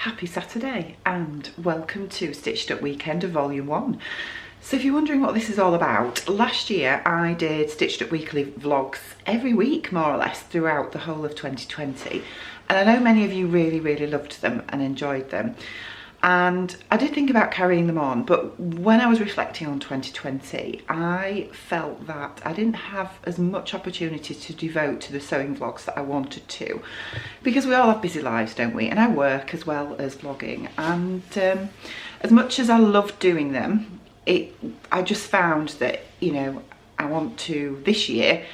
Happy Saturday and welcome to Stitched Up Weekend of Volume 1. So if you're wondering what this is all about, last year I did Stitched Up weekly vlogs every week more or less throughout the whole of 2020, and I know many of you really loved them and enjoyed them, and I did think about carrying them on, but when I was reflecting on 2020 I felt that I didn't have as much opportunity to devote to the sewing vlogs that I wanted to, because we all have busy lives, don't we? And I work as well as vlogging, and as much as I loved doing them, I just found that, you know, I want to this year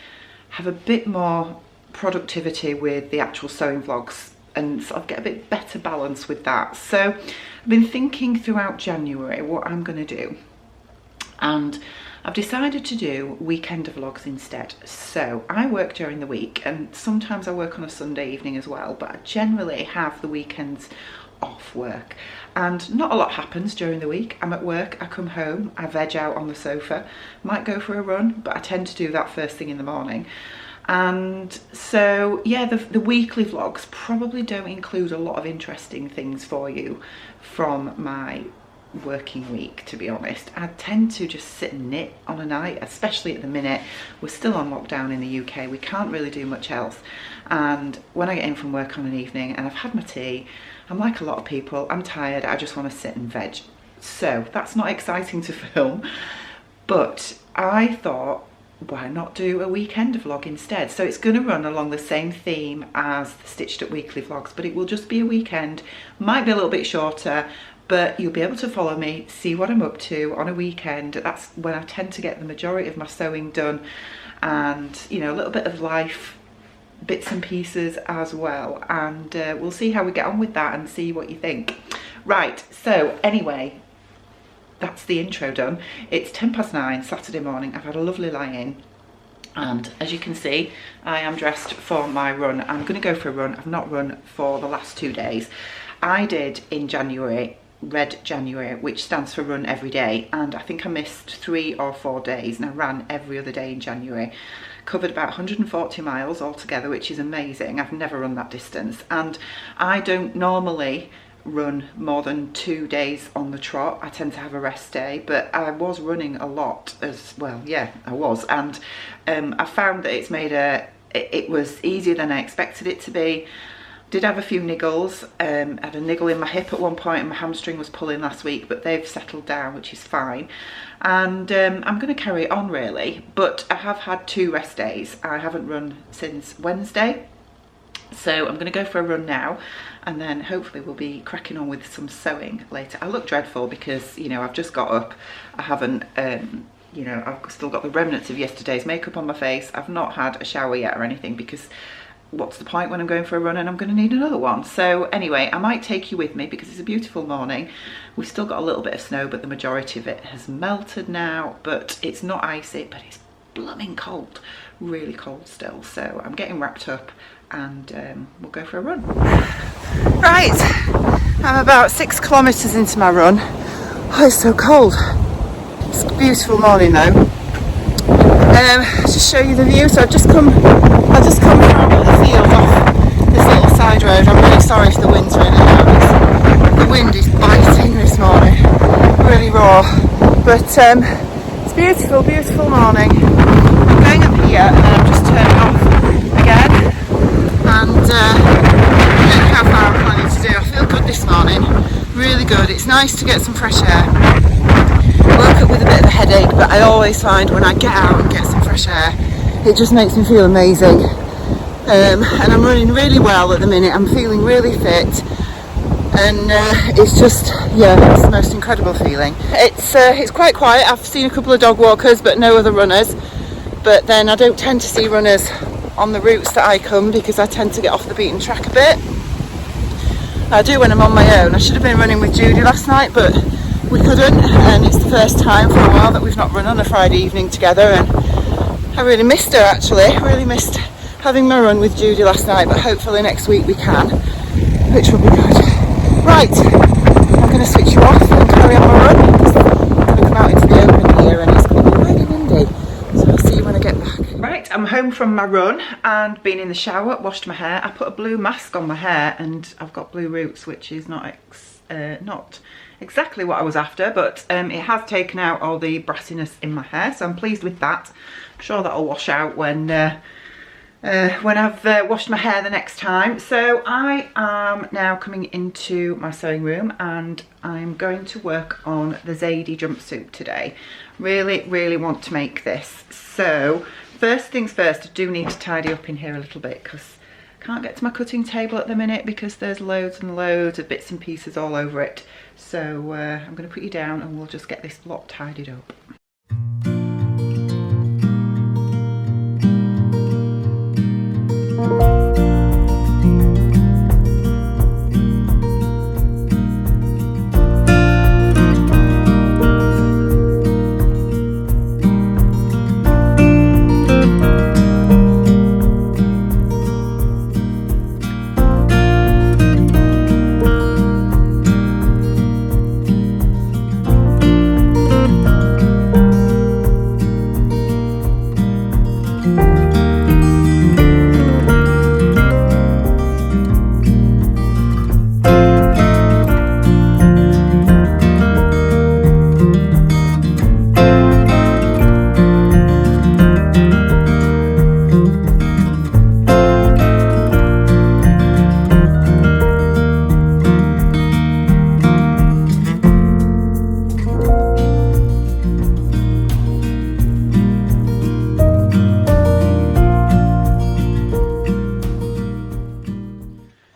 have a bit more productivity with the actual sewing vlogs and sort of get a bit better balance with that. So I've been thinking throughout January what I'm going to do, and I've decided to do weekend vlogs instead. So I work during the week and sometimes I work on a Sunday evening as well, but I generally have the weekends off work, and not a lot happens during the week. I'm at work, I come home, I veg out on the sofa, might go for a run, but I tend to do that first thing in the morning. And so yeah, the weekly vlogs probably don't include a lot of interesting things for you from my working week, to be honest. I tend to just sit and knit on a night, especially at the minute. We're still on lockdown in the UK, we can't really do much else, and when I get in from work on an evening and I've had my tea, I'm like a lot of people, I'm tired, I just want to sit and veg. So that's not exciting to film, but I thought, why not do a weekend vlog instead? So it's going to run along the same theme as the Stitched Up weekly vlogs, but it will just be a weekend, might be a little bit shorter, but you'll be able to follow me, see what I'm up to on a weekend. That's when I tend to get the majority of my sewing done, and you know, a little bit of life bits and pieces as well, and we'll see how we get on with that and see what you think. Right, so anyway, that's the intro done. It's 9:10 Saturday morning. I've had a lovely lie-in, and as you can see, I am dressed for my run. I'm going to go for a run. I've not run for the last 2 days. I did in January, Red January, which stands for run every day, and I think I missed 3 or 4 days, and I ran every other day in January. Covered about 140 miles altogether, which is amazing. I've never run that distance, and I don't normally run more than 2 days on the trot. I tend to have a rest day, but I was running a lot as well. Yeah, I was, and I found that it's made it was easier than I expected it to be. Did have a few niggles. Had a niggle in my hip at one point and my hamstring was pulling last week, but they've settled down, which is fine. And I'm going to carry it on really, but I have had 2 rest days. I haven't run since Wednesday, so I'm going to go for a run now, and then hopefully we'll be cracking on with some sewing later. I look dreadful because, you know, I've just got up. I haven't you know, I've still got the remnants of yesterday's makeup on my face. I've not had a shower yet or anything, because what's the point when I'm going for a run and I'm going to need another one? So anyway, I might take you with me because it's a beautiful morning. We've still got a little bit of snow, but the majority of it has melted now, but it's not icy, but it's blooming cold, really cold still. So I'm getting wrapped up, and we'll go for a run. Right, I'm about 6 kilometres into my run. Oh, it's so cold. It's a beautiful morning though. Just show you the view. So I've just come from the field off this little side road. I'm really sorry if the wind's really loud. The wind is biting this morning, really raw, but it's beautiful, beautiful morning. I'm going up here and then I'm just turning off again, and look how far I'm planning to do. I feel good this morning, really good. It's nice to get some fresh air. I woke up with a bit of a headache, but I always find when I get out and get some fresh air, it just makes me feel amazing. And I'm running really well at the minute. I'm feeling really fit, and it's just, yeah, it's the most incredible feeling. It's quite quiet. I've seen a couple of dog walkers, but no other runners. But then I don't tend to see runners on the routes that I come, because I tend to get off the beaten track a bit. I do when I'm on my own. I should have been running with Judy last night, but we couldn't, and it's the first time for a while that we've not run on a Friday evening together, and I really missed her actually. I really missed having my run with Judy last night, but hopefully next week we can, which will be good. Right, I'm going to switch you off and carry on my run, because I'm going to come out into the open here and it's going to be really windy, so I'll see you when I get back. Right, Right, I'm home from my run and been in the shower, washed my hair. I put a blue mask on my hair and I've got blue roots, which is not exactly what I was after, but it has taken out all the brassiness in my hair, so I'm pleased with that. I'm sure that'll wash out when I've washed my hair the next time. So I am now coming into my sewing room and I'm going to work on the Zadie jumpsuit today. Really want to make this. So first things first, I do need to tidy up in here a little bit because I can't get to my cutting table at the minute because there's loads and loads of bits and pieces all over it. So I'm going to put you down and we'll just get this block tidied up.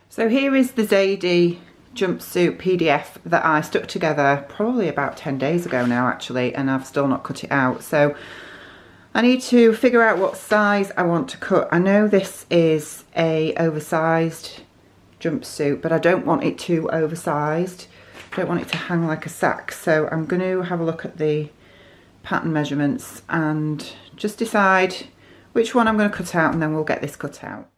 So here is the Zadie jumpsuit PDF that I stuck together probably about 10 days ago now actually, and I've still not cut it out. So I need to figure out what size I want to cut. I know this is a oversized jumpsuit, but I don't want it too oversized. I don't want it to hang like a sack. So I'm going to have a look at the pattern measurements and just decide which one I'm going to cut out, and then we'll get this cut out.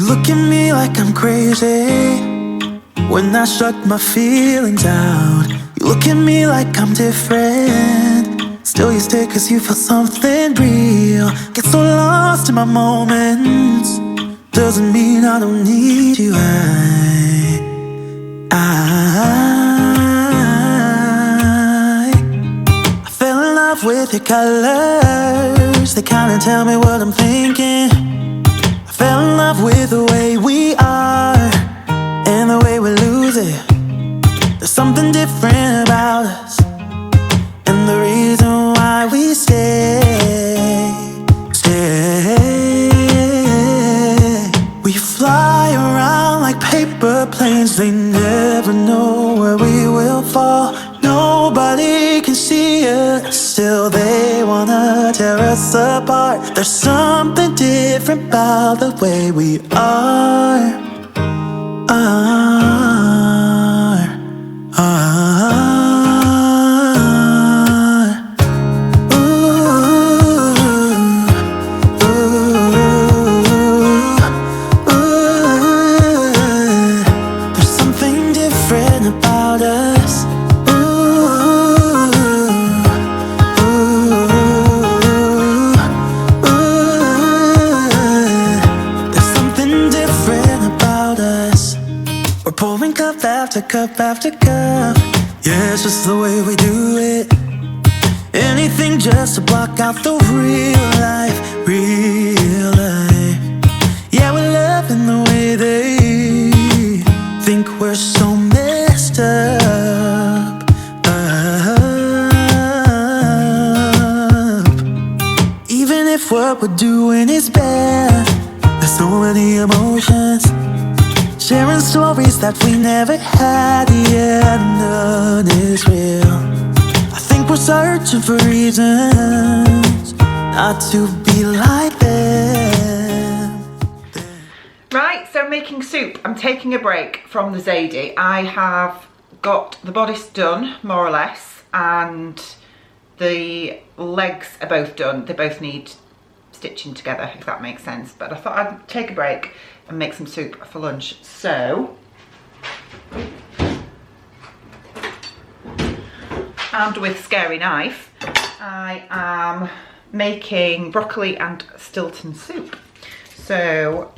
Look at me like I'm crazy when I shut my feelings out. You look at me like I'm different, still you stay cause you feel something real. Get so lost in my moments, doesn't mean I don't need you colors, they kinda tell me what I'm thinking. I fell in love with the way we are and the way we lose it. There's something different about us, and the reason why we stay. We fly around like paper planes, they never know where we will fall. Nobody can see us, still they wanna tear us apart. There's something different about the way we are. There's something different about us. There's something different about us. We're pouring cup after cup after cup. Yeah, it's just the way we do it. Anything just to block out the real life, real life. Yeah, we're loving the way they think we're so messed up. Even if what we're doing is bad, there's so many emotions. Sharing stories that we never had, yeah, none is real. I think we're searching for reasons not to be like them. Right, so making soup. I'm taking a break from the Zadie. I have got the bodice done, more or less, and the legs are both done. They both need stitching together, if that makes sense. But I thought I'd take a break and make some soup for lunch. So, armed with scary knife, I am making broccoli and Stilton soup. So,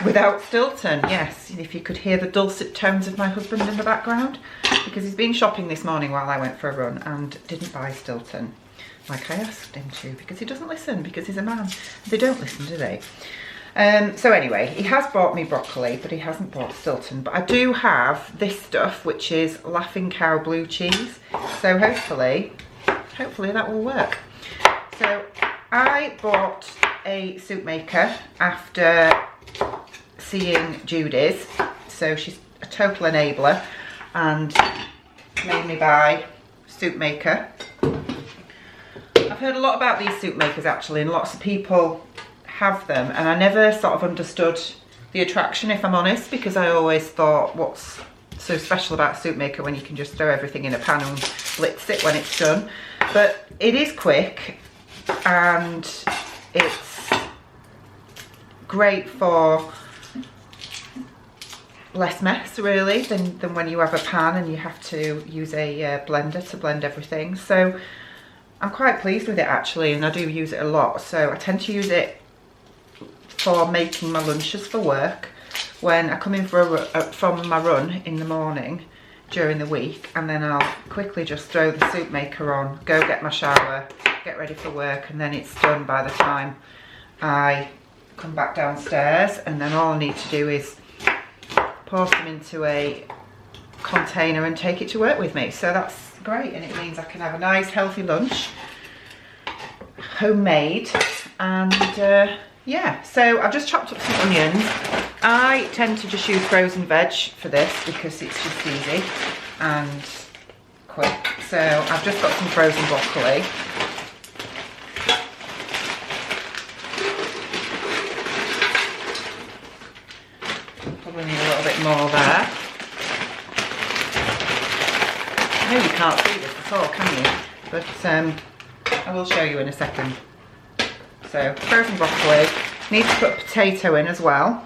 without Stilton, yes, if you could hear the dulcet tones of my husband in the background, because he's been shopping this morning while I went for a run and didn't buy Stilton like I asked him to, because he doesn't listen, because he's a man. They don't listen, do they? So anyway, he has bought me broccoli, but he hasn't bought Stilton. But I do have this stuff, which is Laughing Cow blue cheese. So hopefully that will work. So I bought a soup maker after seeing Judy's. So she's a total enabler and made me buy soup maker. I've heard a lot about these soup makers actually, and lots of people have them, and I never sort of understood the attraction, if I'm honest, because I always thought, what's so special about a soup maker when you can just throw everything in a pan and blitz it when it's done? But it is quick and it's great for less mess really than when you have a pan and you have to use a blender to blend everything. So I'm quite pleased with it actually, and I do use it a lot. So I tend to use it for making my lunches for work when I come in from my run in the morning during the week, and then I'll quickly just throw the soup maker on, go get my shower, get ready for work, and then it's done by the time I come back downstairs. And then all I need to do is pour some into a container and take it to work with me. So that's great, and it means I can have a nice healthy lunch, homemade. And yeah, so I've just chopped up some onions. I tend to just use frozen veg for this because it's just easy and quick. So I've just got some frozen broccoli. Probably need a little bit more there. I know you can't see this at all, can you? But I will show you in a second. So frozen broccoli. Need to put potato in as well.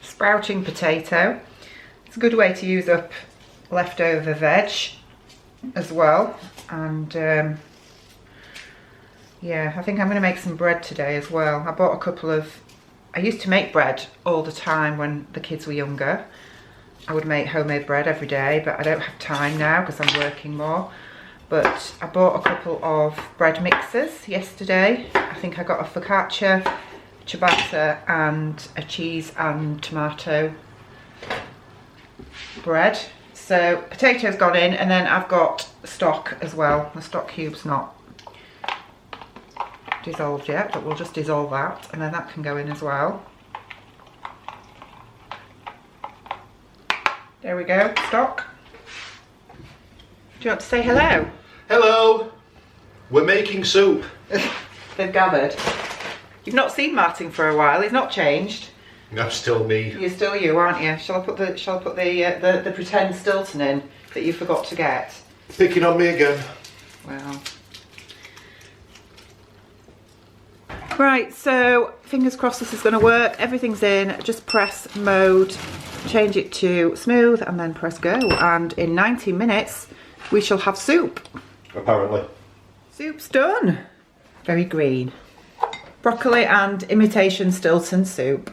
Sprouting potato. It's a good way to use up leftover veg as well. And yeah, I think I'm going to make some bread today as well. I bought a couple of... I used to make bread all the time when the kids were younger. I would make homemade bread every day, but I don't have time now because I'm working more. But I bought a couple of bread mixers yesterday. I think I got a focaccia, ciabatta and a cheese and tomato bread. So potatoes gone in, and then I've got stock as well. The stock cube's not dissolved yet, but we'll just dissolve that, and then that can go in as well. There we go, stock. Do you want to say hello? Hello! We're making soup. They've gathered. You've not seen Martin for a while, he's not changed. I'm still me. You're still you, aren't you? Shall I put the pretend Stilton in that you forgot to get? Picking on me again. Well. Right, so fingers crossed this is going to work. Everything's in. Just press mode, change it to smooth, and then press go. And in 90 minutes, we shall have soup. Apparently. Soup's done. Very green. Broccoli and imitation Stilton soup.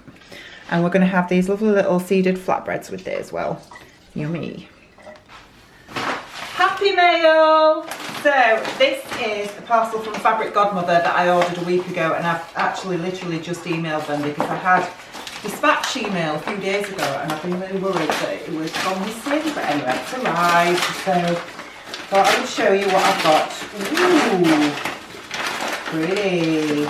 And we're going to have these lovely little seeded flatbreads with it as well. Yummy. Happy mail! So this is the parcel from Fabric Godmother that I ordered a week ago, and I've actually literally just emailed them because I had dispatch email a few days ago and I've been really worried that it was gone missing, but anyway, it's arrived. So thought I would show you what I've got. Ooh, pretty.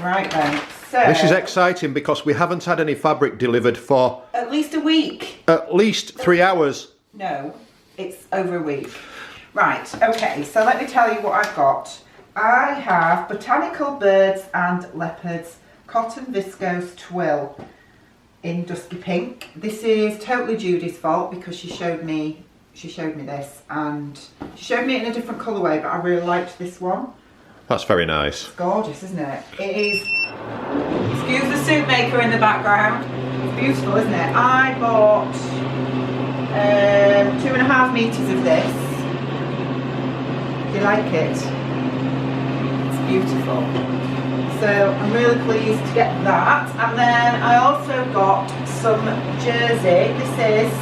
Right then. So, this is exciting because we haven't had any fabric delivered for at least a week. at least 3 hours. No, it's over a week. Right, okay, so let me tell you what I've got. I have Botanical Birds and Leopards Cotton Viscose Twill in dusky pink. This is totally Judy's fault because she showed me this, and she showed me it in a different colourway, but I really liked this one. That's very nice. It's gorgeous, isn't it? It is. Excuse the soup maker in the background. It's beautiful, isn't it? I bought 2.5 metres of this. Do you like it? It's beautiful. So I'm really pleased to get that. And then I also got some jersey. This is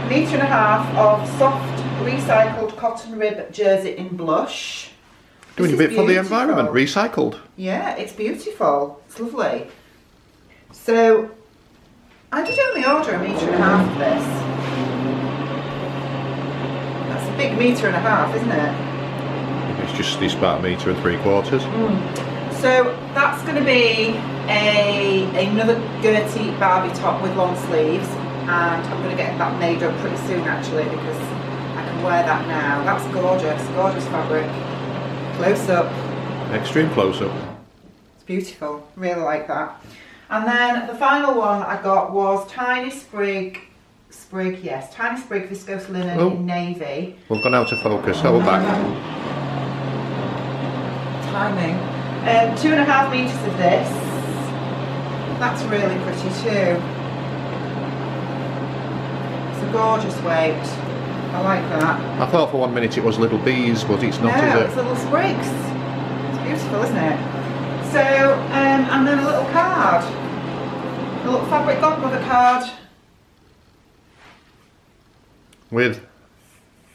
1.5 metres of soft recycled cotton rib jersey in blush. Doing a bit for the environment, recycled. Yeah, it's beautiful. It's lovely. So, I did only order 1.5 metres of this. That's a big 1.5 metres, isn't it? It's just this about 1.75 metres. So, that's going to be another Gertie Barbie top with long sleeves. And I'm going to get that made up pretty soon actually because I can wear that now. That's gorgeous, gorgeous fabric. Close up. Extreme close up. It's beautiful, really like that. And then the final one I got was Tiny Sprig viscose linen in navy. We've gone out of focus, hold back. Timing. 2.5 metres of this. That's really pretty too. It's a gorgeous weight. I like that. I thought for 1 minute it was little bees, but it's not, No, is it? it's little sprigs. It's beautiful, isn't it? So, and then a little card. A little Fabric Godmother card. With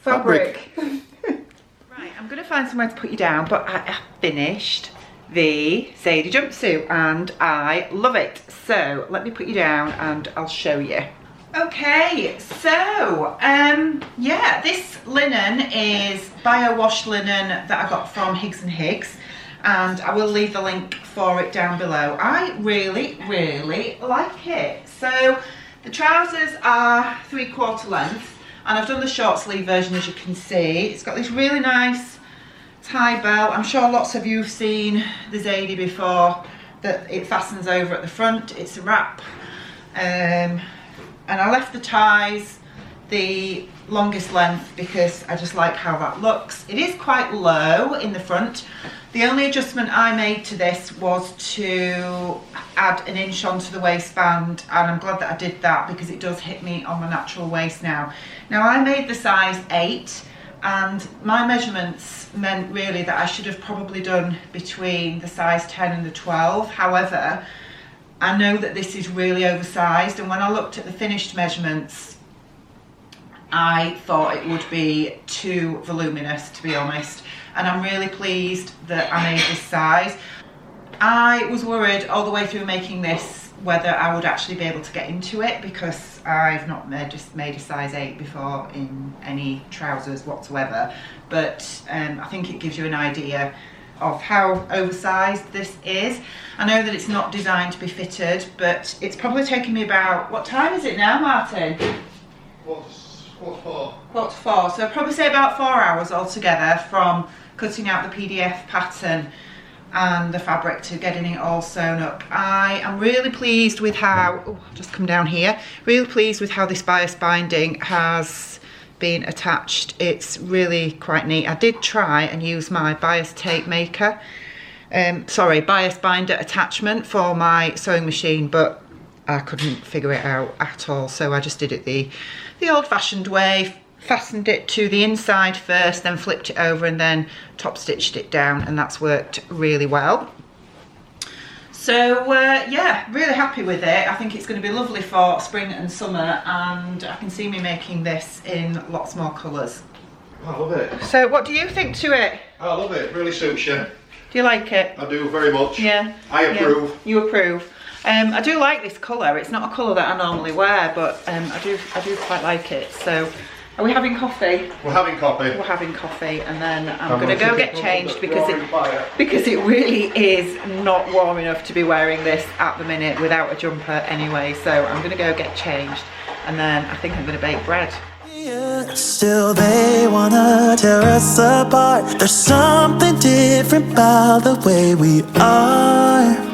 Fabric. Right, I'm going to find somewhere to put you down, but I finished the Zadie jumpsuit and I love it. So, let me put you down and I'll show you. Okay, so, yeah, this linen is bio-wash linen that I got from Higgs and Higgs, and I will leave the link for it down below. I really, really like it. So, the trousers are 3/4 length, and I've done the short sleeve version as you can see. It's got this really nice tie belt. I'm sure lots of you have seen the Zadie before, that it fastens over at the front. It's a wrap. And I left the ties the longest length because I just like how that looks. It is quite low in the front. The only adjustment I made to this was to add 1 inch onto the waistband, and I'm glad that I did that because it does hit me on my natural waist now. Now I made the size 8 and my measurements meant really that I should have probably done between the size 10 and the 12. However, I know that this is really oversized, and when I looked at the finished measurements, I thought it would be too voluminous, to be honest, and I'm really pleased that I made this size. I was worried all the way through making this whether I would actually be able to get into it, because I've not made a size 8 before in any trousers whatsoever, but I think it gives you an idea of how oversized this is. I know that it's not designed to be fitted, but it's probably taken me about, what time is it now, Martin? Quarter to 4. Quarter to 4, so I'd probably say about 4 hours altogether from cutting out the PDF pattern and the fabric to getting it all sewn up. I am really pleased with how, I'll just come down here, really pleased with how this bias binding has been attached. It's really quite neat. I did try and use my bias tape maker, bias binder attachment for my sewing machine, but I couldn't figure it out at all, so I just did it the old-fashioned way. Fastened it to the inside first, then flipped it over and then top stitched it down, and that's worked really well. So yeah, really happy with it. I think it's going to be lovely for spring and summer, and I can see me making this in lots more colours. I love it. So what do you think to it? I love it. Really suits you. Do you like it? I do very much. Yeah. I approve. Yeah. You approve. I do like this colour. It's not a colour that I normally wear, but I do quite like it. So. Are we having coffee? We're having coffee. We're having coffee, and then I'm going to go get changed because it really is not warm enough to be wearing this at the minute without a jumper anyway. So I'm going to go get changed, and then I think I'm going to bake bread. Still they wanna tear us apart. There's something different about the way we are.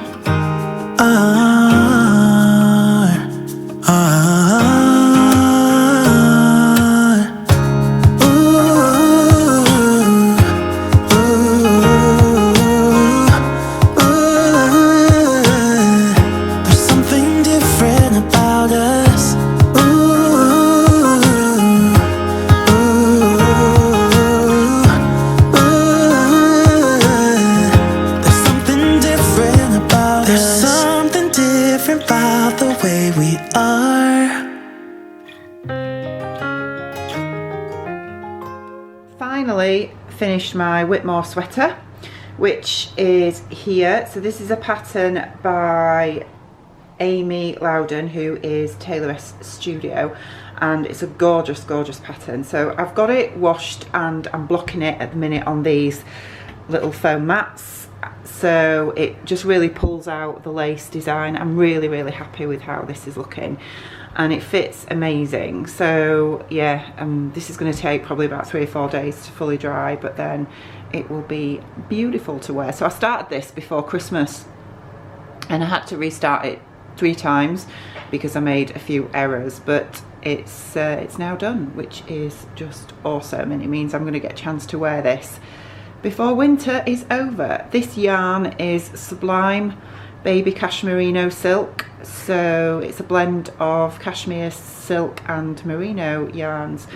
Finally finished my Whitmore sweater, which is here. So this is a pattern by Amy Loudon, who is Tailoress Studio, and it's a gorgeous pattern. So I've got it washed and I'm blocking it at the minute on these little foam mats, so it just really pulls out the lace design. I'm really happy with how this is looking, and it fits amazing. So yeah, this is going to take probably about 3 or 4 days to fully dry, but then it will be beautiful to wear. So I started this before Christmas and I had to restart it 3 times because I made a few errors, but it's now done, which is just awesome, and it means I'm going to get a chance to wear this before winter is over. This yarn is Sublime Baby Cashmerino Silk, so it's a blend of cashmere, silk and merino yarns.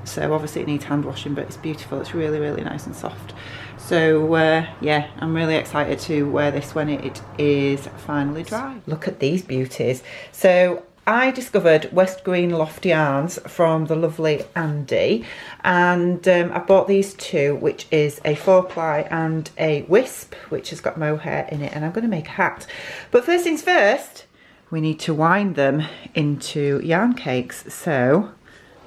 So obviously it needs hand washing, but it's beautiful. It's really nice and soft. So yeah, I'm really excited to wear this when it is finally dry. Look at these beauties. So I discovered West Green Loft yarns from the lovely Andy, and I bought these 2, which is a 4-ply and a wisp, which has got mohair in it, and I'm going to make a hat. But first things first, we need to wind them into yarn cakes. So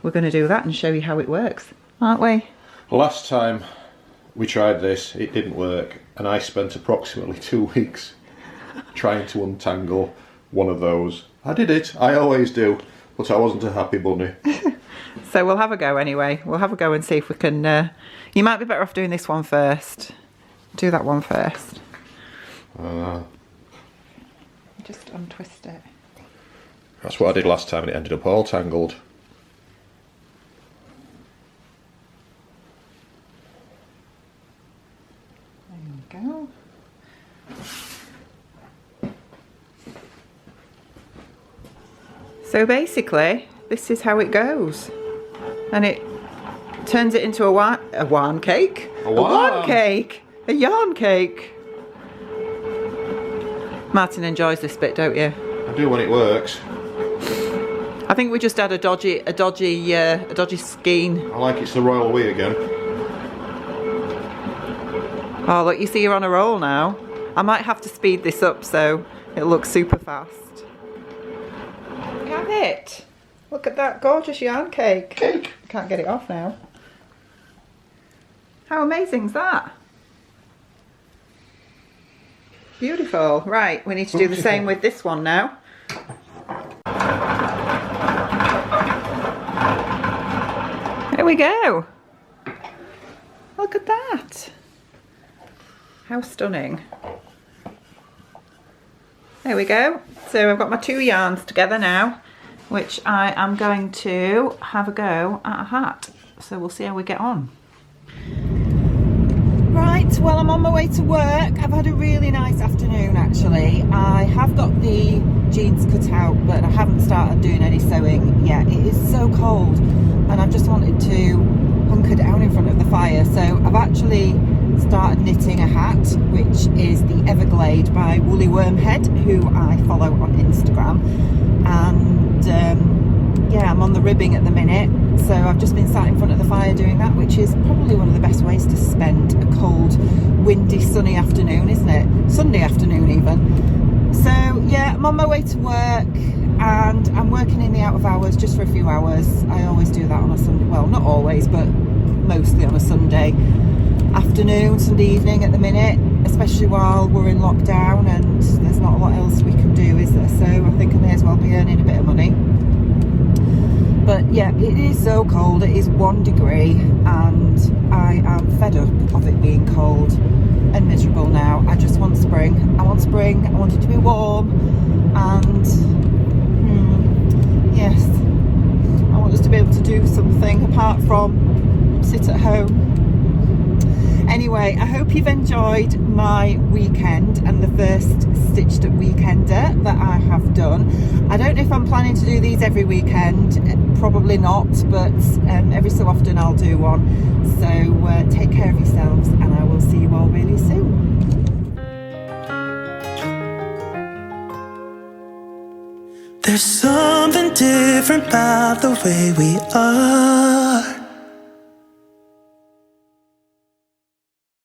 we're going to do that and show you how it works, aren't we? Last time we tried this, it didn't work, and I spent approximately 2 weeks trying to untangle one of those. I did it, I always do, but I wasn't a happy bunny. So we'll have a go anyway. We'll have a go and see if we can... you might be better off doing this one first. Do that one first. Just untwist it. That's what I did last time and it ended up all tangled. There we go. So basically, this is how it goes, and it turns it into a yarn cake. Martin enjoys this bit, don't you? I do when it works. I think we just had a dodgy skein. I like it's the royal we again. Oh look, you see you're on a roll now. I might have to speed this up so it looks super fast. Look at it. Look at that gorgeous yarn cake. I can't get it off now. How amazing is that? Beautiful. Right, we need to do the same with this one now. There we go. Look at that. How stunning. There we go. So I've got my 2 yarns together now, which I am going to have a go at a hat. So we'll see how we get on. Right, well, I'm on my way to work. I've had a really nice afternoon actually. I have got the jeans cut out, but I haven't started doing any sewing yet. It is so cold and I've just wanted to hunker down in front of the fire. So I've actually started knitting a hat, which is the Everglade by Woolly Wormhead, who I follow on Instagram. And yeah, I'm on the ribbing at the minute. So I've just been sat in front of the fire doing that, which is probably one of the best ways to spend a cold, windy, sunny afternoon, isn't it? Sunday afternoon even. So yeah, I'm on my way to work and I'm working in the out of hours just for a few hours. I always do that on a Sunday, well not always, but mostly on a Sunday afternoon, Sunday evening at the minute, especially while we're in lockdown and there's not a lot else we can do, is there? So I think I may as well be earning a bit of money. But yeah, it is so cold. It is 1 degree and I am fed up of it being cold and miserable now. I just want spring. I want spring. I want it to be warm and yes, I want us to be able to do something apart from sit at home. Anyway, I hope you've enjoyed my weekend and the first Stitched Up Weekender that I have done. I don't know if I'm planning to do these every weekend, probably not, but every so often I'll do one. So take care of yourselves and I will see you all really soon. There's something different about the way we are.